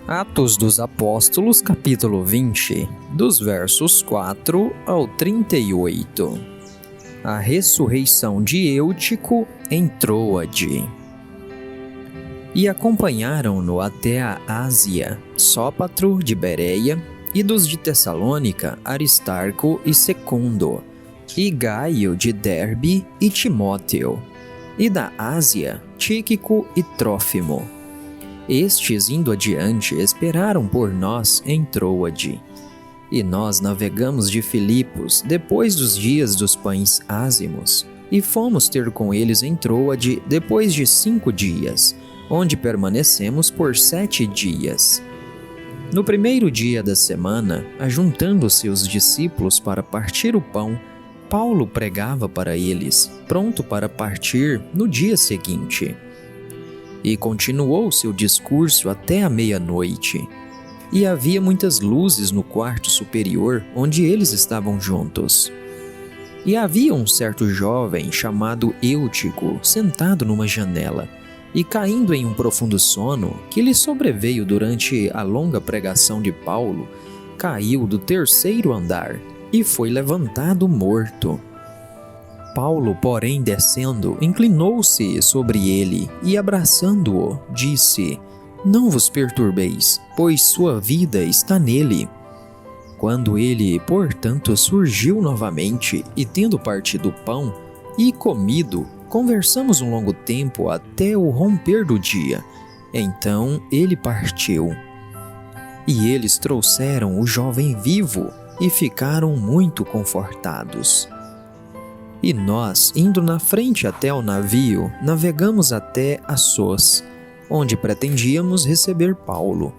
Atos dos Apóstolos, capítulo 20, dos versos 4 ao 38. A ressurreição de Eutico em Troade. E acompanharam-no até a Ásia, Sópatro de Bereia, e dos de Tessalônica, Aristarco e Secundo, e Gaio de Derbe e Timóteo, e da Ásia, Tíquico e Trófimo. Estes, indo adiante, esperaram por nós em Troade. E nós navegamos de Filipos, depois dos dias dos pães ázimos, e fomos ter com eles em Troade depois de 5 dias, onde permanecemos por 7 dias. No primeiro dia da semana, ajuntando-se os discípulos para partir o pão, Paulo pregava para eles, pronto para partir no dia seguinte. E continuou seu discurso até a meia-noite. E havia muitas luzes no quarto superior onde eles estavam juntos. E havia um certo jovem chamado Eutico sentado numa janela, e caindo em um profundo sono, que lhe sobreveio durante a longa pregação de Paulo, caiu do 3º andar e foi levantado morto. Paulo, porém, descendo, inclinou-se sobre ele e, abraçando-o, disse: Não vos perturbeis, pois sua vida está nele. Quando ele, portanto, surgiu novamente e, tendo partido o pão e comido, conversamos um longo tempo até o romper do dia. Então ele partiu. E eles trouxeram o jovem vivo e ficaram muito confortados. E nós, indo na frente até o navio, navegamos até Assos, onde pretendíamos receber Paulo,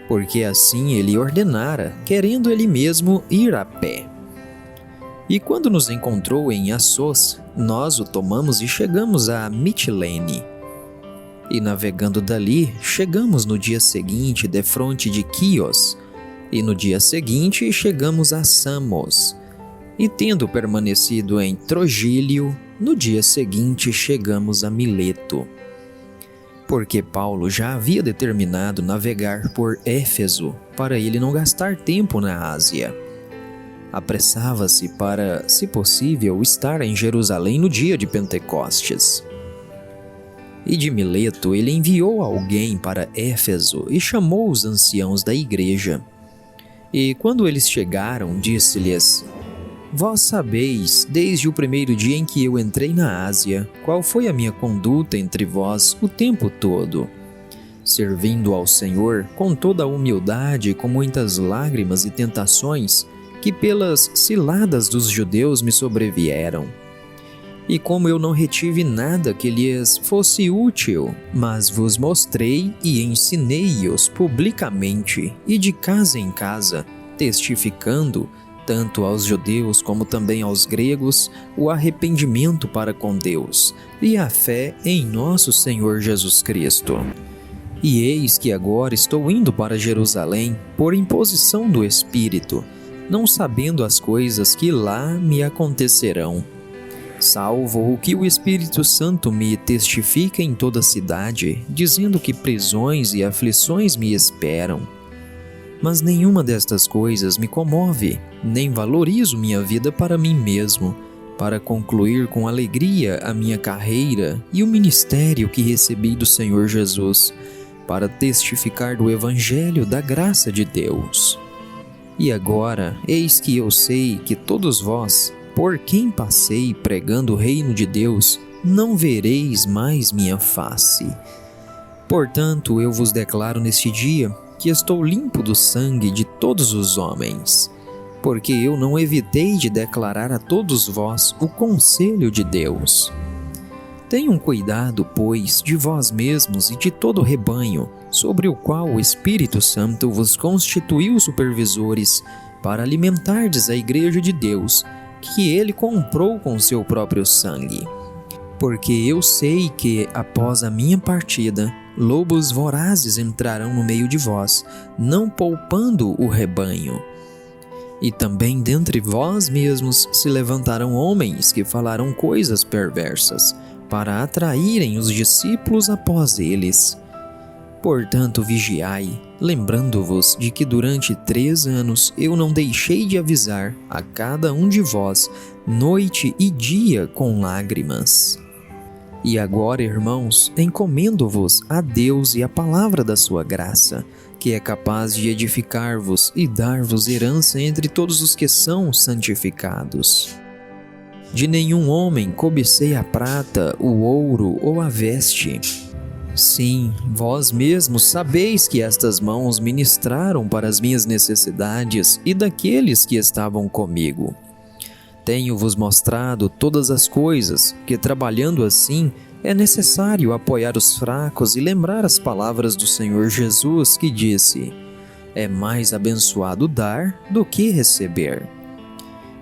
porque assim ele ordenara, querendo ele mesmo ir a pé. E quando nos encontrou em Assos, nós o tomamos e chegamos a Mitilene. E navegando dali, chegamos no dia seguinte defronte de Quios, e no dia seguinte chegamos a Samos. E tendo permanecido em Trogílio, no dia seguinte chegamos a Mileto. Porque Paulo já havia determinado navegar por Éfeso, para ele não gastar tempo na Ásia. Apressava-se para, se possível, estar em Jerusalém no dia de Pentecostes. E de Mileto ele enviou alguém para Éfeso e chamou os anciãos da igreja. E quando eles chegaram, disse-lhes: Vós sabeis, desde o primeiro dia em que eu entrei na Ásia, qual foi a minha conduta entre vós o tempo todo, servindo ao Senhor com toda a humildade e com muitas lágrimas e tentações que pelas ciladas dos judeus me sobrevieram. E como eu não retive nada que lhes fosse útil, mas vos mostrei e ensinei-os publicamente e de casa em casa, testificando, tanto aos judeus como também aos gregos, o arrependimento para com Deus e a fé em nosso Senhor Jesus Cristo. E eis que agora estou indo para Jerusalém por imposição do Espírito, não sabendo as coisas que lá me acontecerão, salvo o que o Espírito Santo me testifica em toda a cidade, dizendo que prisões e aflições me esperam. Mas nenhuma destas coisas me comove, nem valorizo minha vida para mim mesmo, para concluir com alegria a minha carreira e o ministério que recebi do Senhor Jesus, para testificar do Evangelho da graça de Deus. E agora, eis que eu sei que todos vós, por quem passei pregando o reino de Deus, não vereis mais minha face. Portanto, eu vos declaro neste dia que estou limpo do sangue de todos os homens, porque eu não evitei de declarar a todos vós o conselho de Deus. Tenham cuidado, pois, de vós mesmos e de todo o rebanho, sobre o qual o Espírito Santo vos constituiu supervisores, para alimentardes a igreja de Deus, que ele comprou com seu próprio sangue. Porque eu sei que, após a minha partida, lobos vorazes entrarão no meio de vós, não poupando o rebanho. E também dentre vós mesmos se levantarão homens que falarão coisas perversas, para atraírem os discípulos após eles. Portanto, vigiai, lembrando-vos de que durante 3 anos eu não deixei de avisar a cada um de vós, noite e dia com lágrimas. E agora, irmãos, encomendo-vos a Deus e a palavra da sua graça, que é capaz de edificar-vos e dar-vos herança entre todos os que são santificados. De nenhum homem cobicei a prata, o ouro ou a veste. Sim, vós mesmos sabeis que estas mãos ministraram para as minhas necessidades e daqueles que estavam comigo. Tenho-vos mostrado todas as coisas, que trabalhando assim, é necessário apoiar os fracos e lembrar as palavras do Senhor Jesus que disse: é mais abençoado dar do que receber.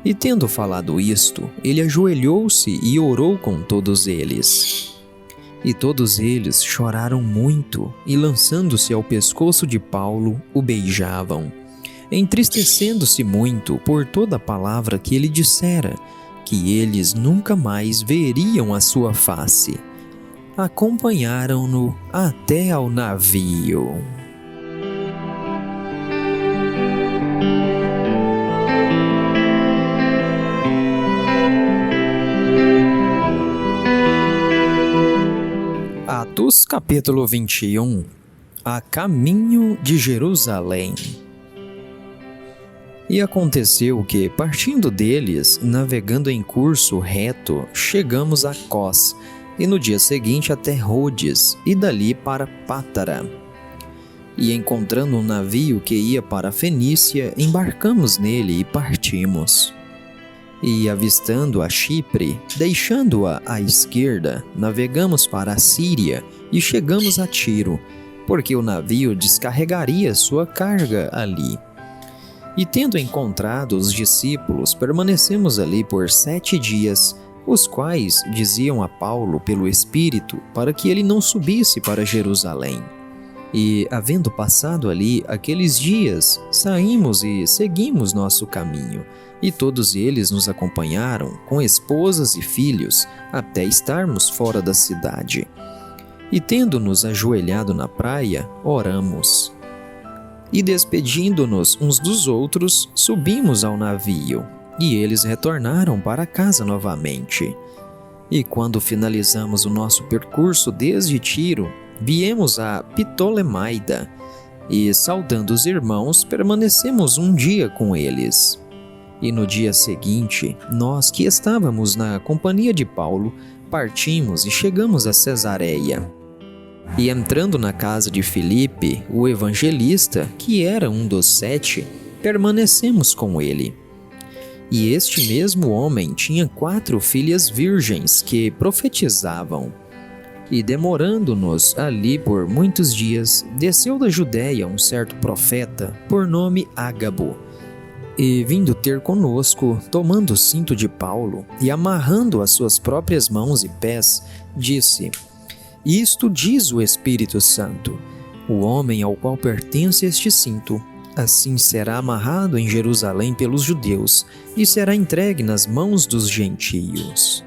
E tendo falado isto, ele ajoelhou-se e orou com todos eles. E todos eles choraram muito e, lançando-se ao pescoço de Paulo, o beijavam, entristecendo-se muito por toda a palavra que ele dissera, que eles nunca mais veriam a sua face. Acompanharam-no até ao navio. Atos capítulo 21. A caminho de Jerusalém. E aconteceu que, partindo deles, navegando em curso reto, chegamos a Cós, e no dia seguinte até Rhodes, e dali para Pátara. E encontrando um navio que ia para a Fenícia, embarcamos nele e partimos. E avistando a Chipre, deixando-a à esquerda, navegamos para a Síria e chegamos a Tiro, porque o navio descarregaria sua carga ali. E tendo encontrado os discípulos, permanecemos ali por 7 dias, os quais diziam a Paulo pelo Espírito para que ele não subisse para Jerusalém. E, havendo passado ali aqueles dias, saímos e seguimos nosso caminho, e todos eles nos acompanharam, com esposas e filhos, até estarmos fora da cidade. E tendo-nos ajoelhado na praia, oramos. E despedindo-nos uns dos outros, subimos ao navio, e eles retornaram para casa novamente. E quando finalizamos o nosso percurso desde Tiro, viemos a Ptolemaida, e saudando os irmãos, permanecemos um dia com eles. E no dia seguinte, nós que estávamos na companhia de Paulo, partimos e chegamos a Cesareia. E entrando na casa de Filipe, o evangelista, que era um dos 7, permanecemos com ele. E este mesmo homem tinha 4 filhas virgens que profetizavam. E demorando-nos ali por muitos dias, desceu da Judéia um certo profeta, por nome Ágabo. E vindo ter conosco, tomando o cinto de Paulo e amarrando as suas próprias mãos e pés, disse: isto diz o Espírito Santo: o homem ao qual pertence este cinto, assim será amarrado em Jerusalém pelos judeus e será entregue nas mãos dos gentios.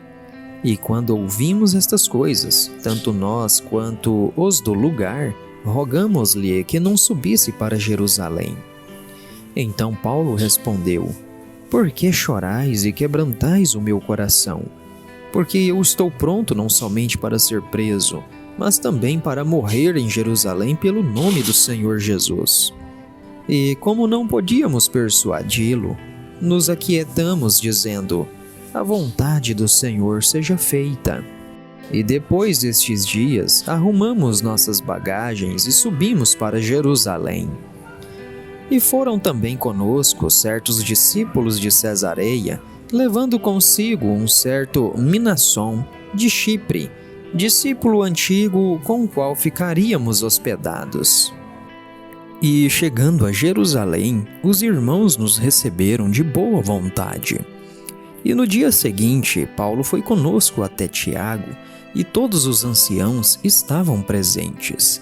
E quando ouvimos estas coisas, tanto nós quanto os do lugar, rogamos-lhe que não subisse para Jerusalém. Então Paulo respondeu: por que chorais e quebrantais o meu coração? Porque eu estou pronto não somente para ser preso, mas também para morrer em Jerusalém pelo nome do Senhor Jesus. E como não podíamos persuadi-lo, nos aquietamos dizendo: a vontade do Senhor seja feita. E depois destes dias, arrumamos nossas bagagens e subimos para Jerusalém. E foram também conosco certos discípulos de Cesareia, levando consigo um certo Minasson de Chipre, discípulo antigo com o qual ficaríamos hospedados. E chegando a Jerusalém, os irmãos nos receberam de boa vontade. E no dia seguinte, Paulo foi conosco até Tiago, e todos os anciãos estavam presentes.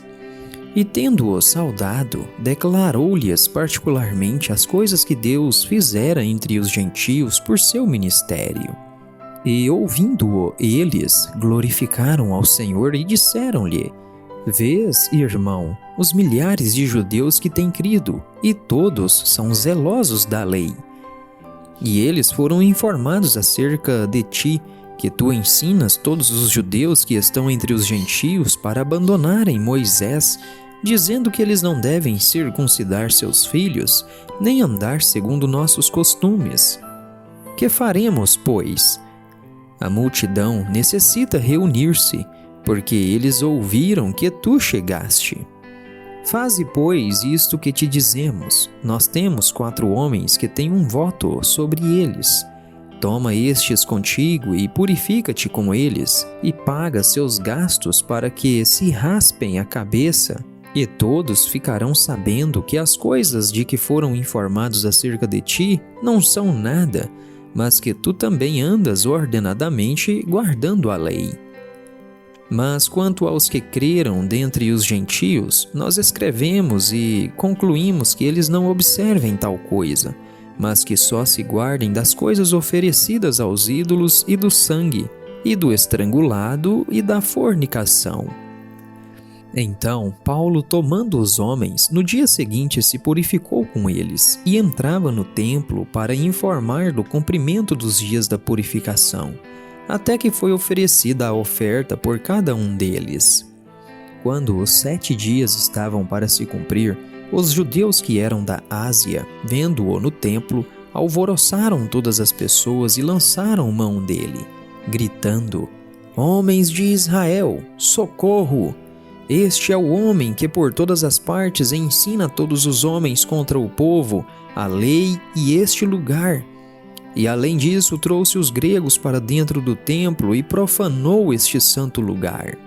E tendo-o saudado, declarou-lhes particularmente as coisas que Deus fizera entre os gentios por seu ministério. E ouvindo-o, eles glorificaram ao Senhor e disseram-lhe: Vês, irmão, os milhares de judeus que têm crido, e todos são zelosos da lei. E eles foram informados acerca de ti, que tu ensinas todos os judeus que estão entre os gentios para abandonarem Moisés, dizendo que eles não devem circuncidar seus filhos, nem andar segundo nossos costumes. Que faremos, pois? A multidão necessita reunir-se, porque eles ouviram que tu chegaste. Faze, pois, isto que te dizemos. Nós temos 4 homens que têm um voto sobre eles. Toma estes contigo e purifica-te com eles, e paga seus gastos para que se raspem a cabeça, e todos ficarão sabendo que as coisas de que foram informados acerca de ti não são nada, mas que tu também andas ordenadamente guardando a lei. Mas quanto aos que creram dentre os gentios, nós escrevemos e concluímos que eles não observem tal coisa, mas que só se guardem das coisas oferecidas aos ídolos e do sangue, e do estrangulado e da fornicação. Então, Paulo, tomando os homens, no dia seguinte se purificou com eles, e entrava no templo para informar do cumprimento dos dias da purificação, até que foi oferecida a oferta por cada um deles. Quando os 7 dias estavam para se cumprir, os judeus que eram da Ásia, vendo-o no templo, alvoroçaram todas as pessoas e lançaram mão dele, gritando: Homens de Israel, socorro! Este é o homem que por todas as partes ensina a todos os homens contra o povo, a lei e este lugar. E além disso trouxe os gregos para dentro do templo e profanou este santo lugar.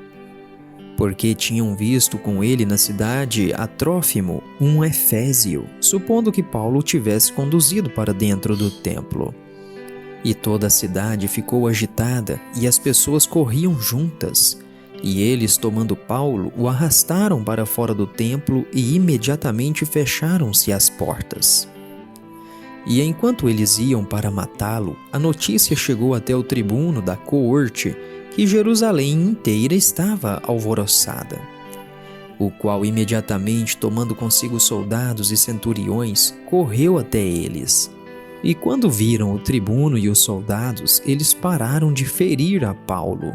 Porque tinham visto com ele na cidade a Trófimo, um efésio, supondo que Paulo o tivesse conduzido para dentro do templo. E toda a cidade ficou agitada e as pessoas corriam juntas. E eles, tomando Paulo, o arrastaram para fora do templo e imediatamente fecharam-se as portas. E enquanto eles iam para matá-lo, a notícia chegou até o tribuno da coorte que Jerusalém inteira estava alvoroçada, o qual imediatamente, tomando consigo soldados e centuriões, correu até eles. E quando viram o tribuno e os soldados, eles pararam de ferir a Paulo.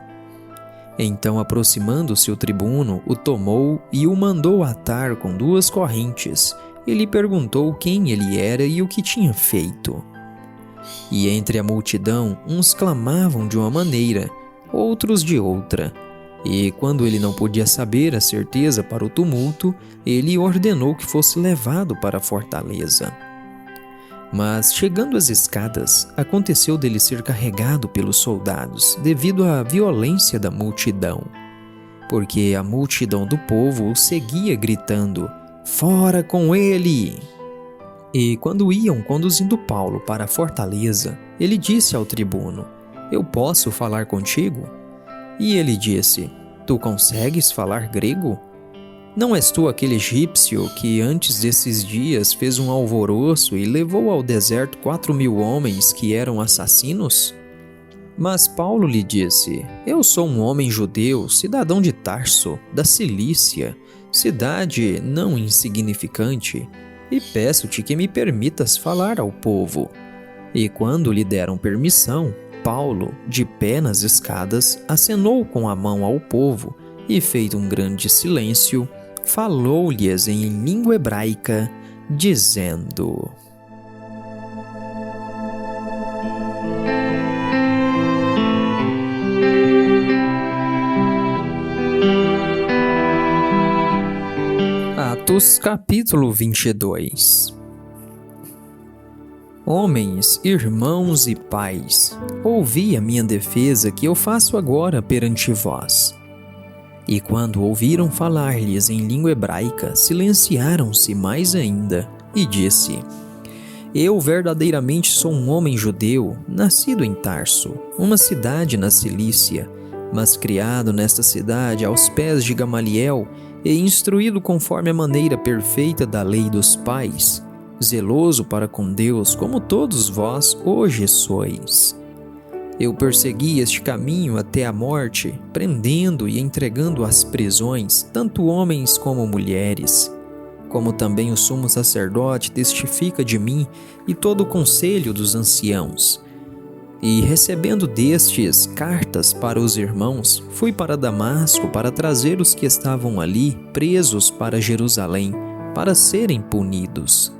Então, aproximando-se o tribuno, o tomou e o mandou atar com 2 correntes, e lhe perguntou quem ele era e o que tinha feito. E entre a multidão, uns clamavam de uma maneira, outros de outra. E quando ele não podia saber a certeza para o tumulto, ele ordenou que fosse levado para a fortaleza. Mas, chegando às escadas, aconteceu dele ser carregado pelos soldados, devido à violência da multidão. Porque a multidão do povo o seguia gritando: Fora com ele! E quando iam conduzindo Paulo para a fortaleza, ele disse ao tribuno: Eu posso falar contigo? E ele disse: Tu consegues falar grego? Não és tu aquele egípcio que antes desses dias fez um alvoroço e levou ao deserto 4.000 homens que eram assassinos? Mas Paulo lhe disse: Eu sou um homem judeu, cidadão de Tarso, da Cilícia, cidade não insignificante, e peço-te que me permitas falar ao povo. E quando lhe deram permissão, Paulo, de pé nas escadas, acenou com a mão ao povo e, feito um grande silêncio, falou-lhes em língua hebraica, dizendo: Atos capítulo 22. Homens, irmãos e pais, ouvi a minha defesa que eu faço agora perante vós. E quando ouviram falar-lhes em língua hebraica, silenciaram-se mais ainda, e disse: Eu verdadeiramente sou um homem judeu, nascido em Tarso, uma cidade na Cilícia, mas criado nesta cidade aos pés de Gamaliel e instruído conforme a maneira perfeita da lei dos pais, zeloso para com Deus como todos vós hoje sois. Eu persegui este caminho até a morte, prendendo e entregando às prisões tanto homens como mulheres. Como também o sumo sacerdote testifica de mim e todo o conselho dos anciãos. E recebendo destes cartas para os irmãos, fui para Damasco para trazer os que estavam ali presos para Jerusalém, para serem punidos.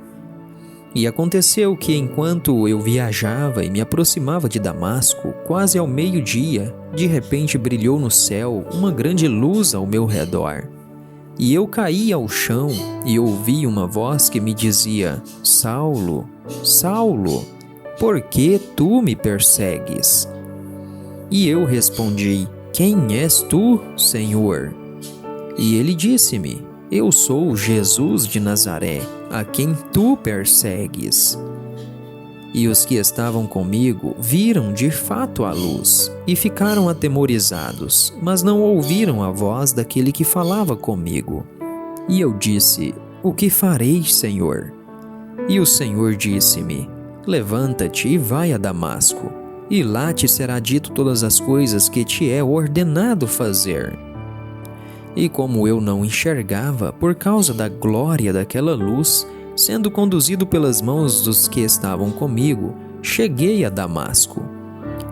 E aconteceu que, enquanto eu viajava e me aproximava de Damasco, quase ao meio-dia, de repente brilhou no céu uma grande luz ao meu redor. E eu caí ao chão e ouvi uma voz que me dizia: Saulo, Saulo, por que tu me persegues? E eu respondi: Quem és tu, Senhor? E ele disse-me: Eu sou Jesus de Nazaré, a quem tu persegues. E os que estavam comigo viram de fato a luz e ficaram atemorizados, mas não ouviram a voz daquele que falava comigo. E eu disse: O que farei, Senhor? E o Senhor disse-me: Levanta-te e vai a Damasco, e lá te será dito todas as coisas que te é ordenado fazer. E como eu não enxergava por causa da glória daquela luz, sendo conduzido pelas mãos dos que estavam comigo, cheguei a Damasco.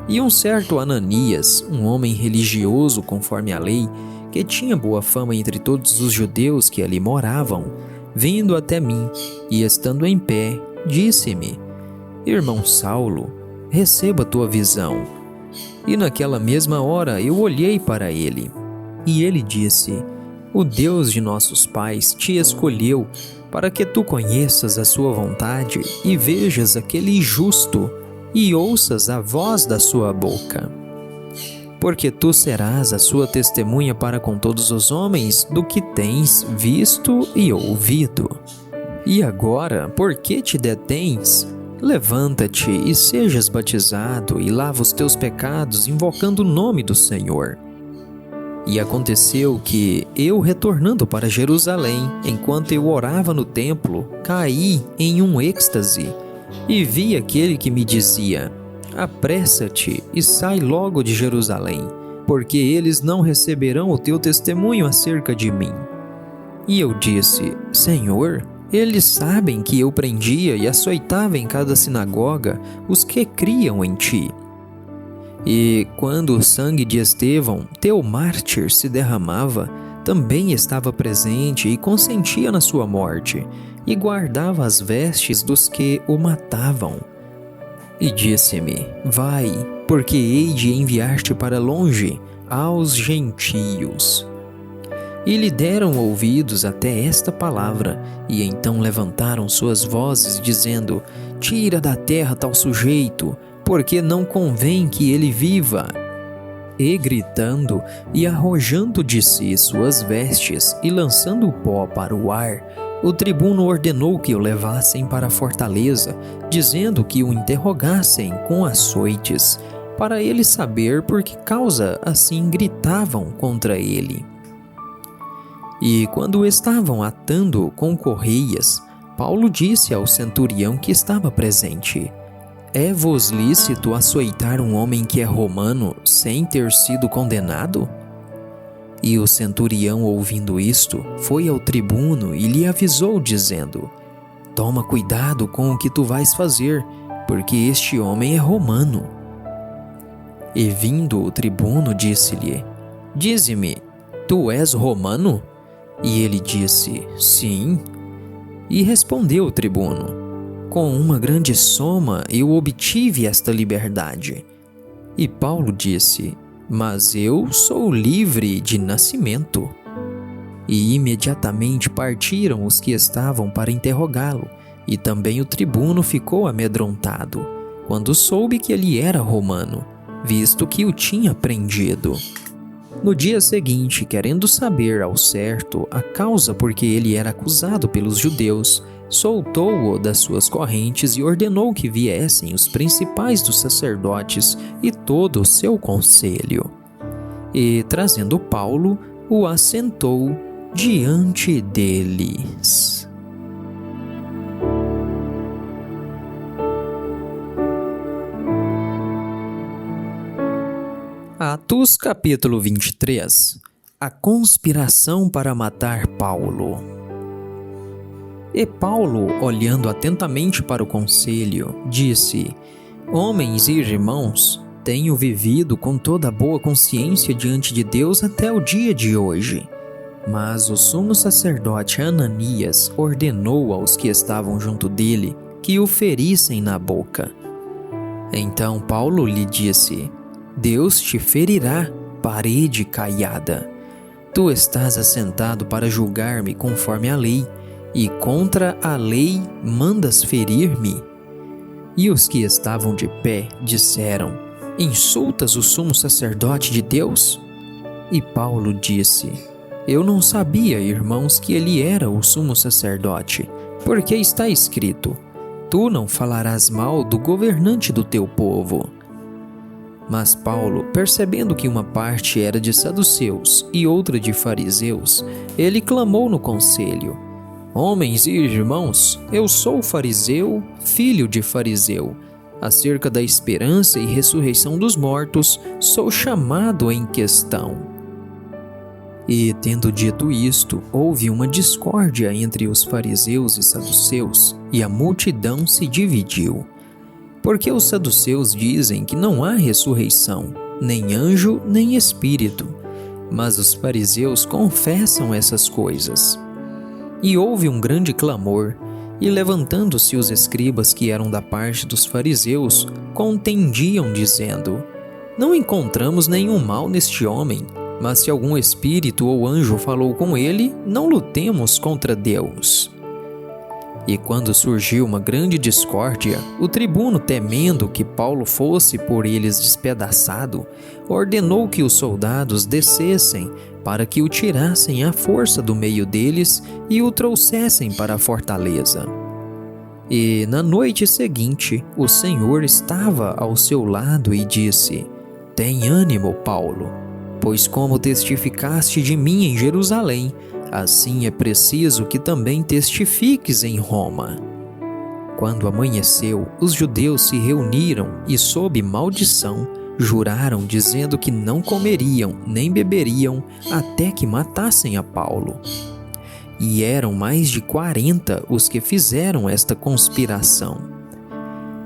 E um certo Ananias, um homem religioso conforme a lei, que tinha boa fama entre todos os judeus que ali moravam, vindo até mim e estando em pé, disse-me: Irmão Saulo, receba tua visão. E naquela mesma hora eu olhei para ele. E ele disse: O Deus de nossos pais te escolheu para que tu conheças a sua vontade e vejas aquele justo e ouças a voz da sua boca. Porque tu serás a sua testemunha para com todos os homens do que tens visto e ouvido. E agora, por que te detens? Levanta-te e sejas batizado e lava os teus pecados invocando o nome do Senhor. E aconteceu que, eu retornando para Jerusalém, enquanto eu orava no templo, caí em um êxtase, e vi aquele que me dizia: Apressa-te e sai logo de Jerusalém, porque eles não receberão o teu testemunho acerca de mim. E eu disse: Senhor, eles sabem que eu prendia e açoitava em cada sinagoga os que criam em ti. E quando o sangue de Estevão, teu mártir, se derramava, também estava presente e consentia na sua morte, e guardava as vestes dos que o matavam. E disse-me: Vai, porque hei de enviar-te para longe, aos gentios. E lhe deram ouvidos até esta palavra, e então levantaram suas vozes, dizendo: Tira da terra tal sujeito, porque não convém que ele viva. E gritando e arrojando de si suas vestes e lançando o pó para o ar, o tribuno ordenou que o levassem para a fortaleza, dizendo que o interrogassem com açoites, para ele saber por que causa assim gritavam contra ele. E quando o estavam atando com correias, Paulo disse ao centurião que estava presente: É-vos lícito açoitar um homem que é romano sem ter sido condenado? E o centurião, ouvindo isto, foi ao tribuno e lhe avisou, dizendo: Toma cuidado com o que tu vais fazer, porque este homem é romano. E vindo o tribuno, disse-lhe: Dize-me, tu és romano? E ele disse: Sim. E respondeu o tribuno: Com uma grande soma eu obtive esta liberdade. E Paulo disse: Mas eu sou livre de nascimento. E imediatamente partiram os que estavam para interrogá-lo, e também o tribuno ficou amedrontado, quando soube que ele era romano, visto que o tinha prendido. No dia seguinte, querendo saber ao certo a causa por que ele era acusado pelos judeus, soltou-o das suas correntes e ordenou que viessem os principais dos sacerdotes e todo o seu conselho. E, trazendo Paulo, o assentou diante deles. Atos capítulo 23. A conspiração para matar Paulo. E Paulo, olhando atentamente para o conselho, disse: Homens e irmãos, tenho vivido com toda a boa consciência diante de Deus até o dia de hoje. Mas o sumo sacerdote Ananias ordenou aos que estavam junto dele que o ferissem na boca. Então Paulo lhe disse: Deus te ferirá, parede caiada. Tu estás assentado para julgar-me conforme a lei, e contra a lei mandas ferir-me? E os que estavam de pé disseram: Insultas o sumo sacerdote de Deus? E Paulo disse: Eu não sabia, irmãos, que ele era o sumo sacerdote, porque está escrito: Tu não falarás mal do governante do teu povo. Mas Paulo, percebendo que uma parte era de saduceus e outra de fariseus, ele clamou no conselho: Homens e irmãos, eu sou fariseu, filho de fariseu. Acerca da esperança e ressurreição dos mortos, sou chamado em questão. E, tendo dito isto, houve uma discórdia entre os fariseus e saduceus, e a multidão se dividiu. Porque os saduceus dizem que não há ressurreição, nem anjo, nem espírito, mas os fariseus confessam essas coisas. E houve um grande clamor, e levantando-se os escribas que eram da parte dos fariseus, contendiam, dizendo: Não encontramos nenhum mal neste homem, mas se algum espírito ou anjo falou com ele, não lutemos contra Deus. E quando surgiu uma grande discórdia, o tribuno, temendo que Paulo fosse por eles despedaçado, ordenou que os soldados descessem para que o tirassem à força do meio deles e o trouxessem para a fortaleza. E na noite seguinte, o Senhor estava ao seu lado e disse: Tem ânimo, Paulo, pois como testificaste de mim em Jerusalém, assim é preciso que também testifiques em Roma. Quando amanheceu, os judeus se reuniram e, sob maldição, juraram, dizendo que não comeriam nem beberiam até que matassem a Paulo. E eram mais de 40 os que fizeram esta conspiração.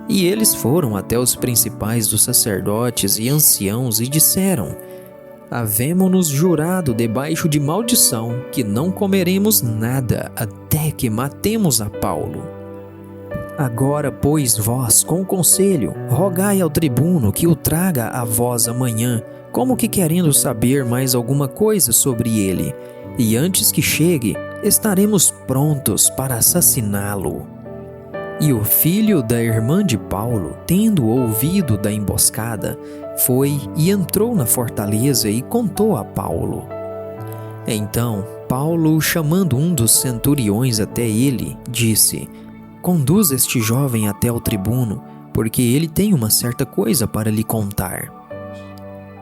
E eles foram até os principais dos sacerdotes e anciãos e disseram: Havemo-nos jurado debaixo de maldição que não comeremos nada até que matemos a Paulo. Agora, pois, vós, com conselho, rogai ao tribuno que o traga a vós amanhã, como que querendo saber mais alguma coisa sobre ele, e antes que chegue, estaremos prontos para assassiná-lo. E o filho da irmã de Paulo, tendo ouvido da emboscada, foi e entrou na fortaleza e contou a Paulo. Então, Paulo, chamando um dos centuriões até ele, disse: Conduz este jovem até o tribuno, porque ele tem uma certa coisa para lhe contar.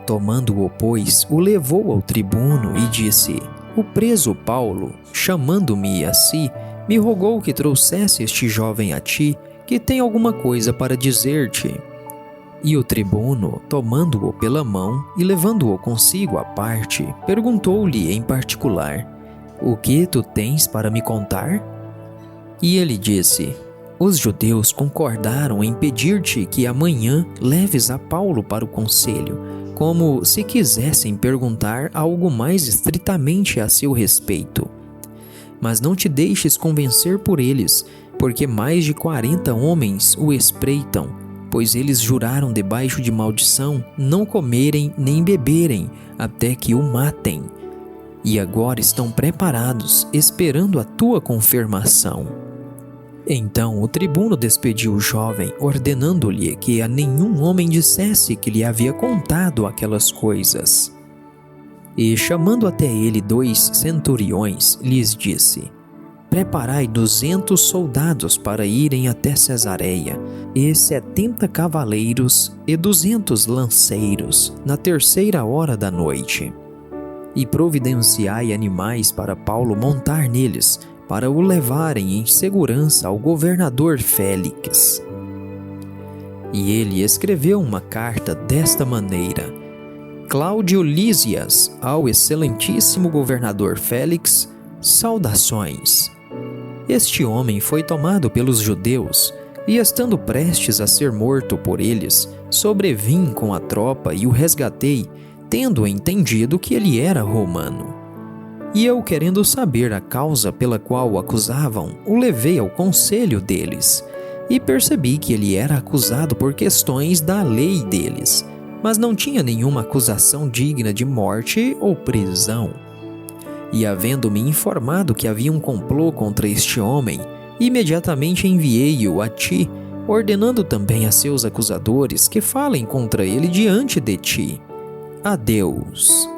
Tomando-o, pois, o levou ao tribuno e disse: O preso Paulo, chamando-me a si, me rogou que trouxesse este jovem a ti, que tem alguma coisa para dizer-te. E o tribuno, tomando-o pela mão e levando-o consigo à parte, perguntou-lhe em particular: O que tu tens para me contar? E ele disse: Os judeus concordaram em pedir-te que amanhã leves a Paulo para o conselho, como se quisessem perguntar algo mais estritamente a seu respeito. Mas não te deixes convencer por eles, porque mais de 40 homens o espreitam, pois eles juraram debaixo de maldição não comerem nem beberem, até que o matem. E agora estão preparados, esperando a tua confirmação. Então o tribuno despediu o jovem, ordenando-lhe que a nenhum homem dissesse que lhe havia contado aquelas coisas. E chamando até ele 2 centuriões, lhes disse: Preparai 200 soldados para irem até Cesareia, e 70 cavaleiros e 200 lanceiros, na 3ª hora da noite. E providenciai animais para Paulo montar neles, para o levarem em segurança ao governador Félix. E ele escreveu uma carta desta maneira: Cláudio Lísias, ao excelentíssimo governador Félix, saudações. Este homem foi tomado pelos judeus, e estando prestes a ser morto por eles, sobrevim com a tropa e o resgatei, tendo entendido que ele era romano. E eu, querendo saber a causa pela qual o acusavam, o levei ao conselho deles, e percebi que ele era acusado por questões da lei deles, mas não tinha nenhuma acusação digna de morte ou prisão. E havendo-me informado que havia um complô contra este homem, imediatamente enviei-o a ti, ordenando também a seus acusadores que falem contra ele diante de ti. Adeus.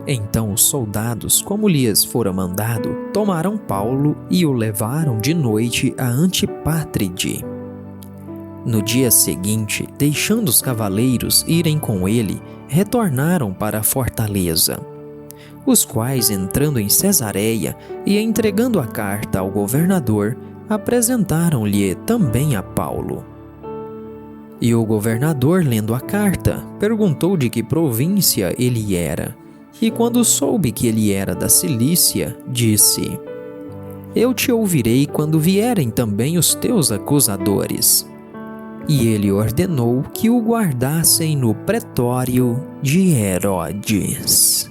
Então os soldados, como lhes fora mandado, tomaram Paulo e o levaram de noite a Antipátride. No dia seguinte, deixando os cavaleiros irem com ele, retornaram para a fortaleza. Os quais, entrando em Cesareia e entregando a carta ao governador, apresentaram-lhe também a Paulo. E o governador, lendo a carta, perguntou de que província ele era. E quando soube que ele era da Cilícia, disse: Eu te ouvirei quando vierem também os teus acusadores. E ele ordenou que o guardassem no pretório de Herodes.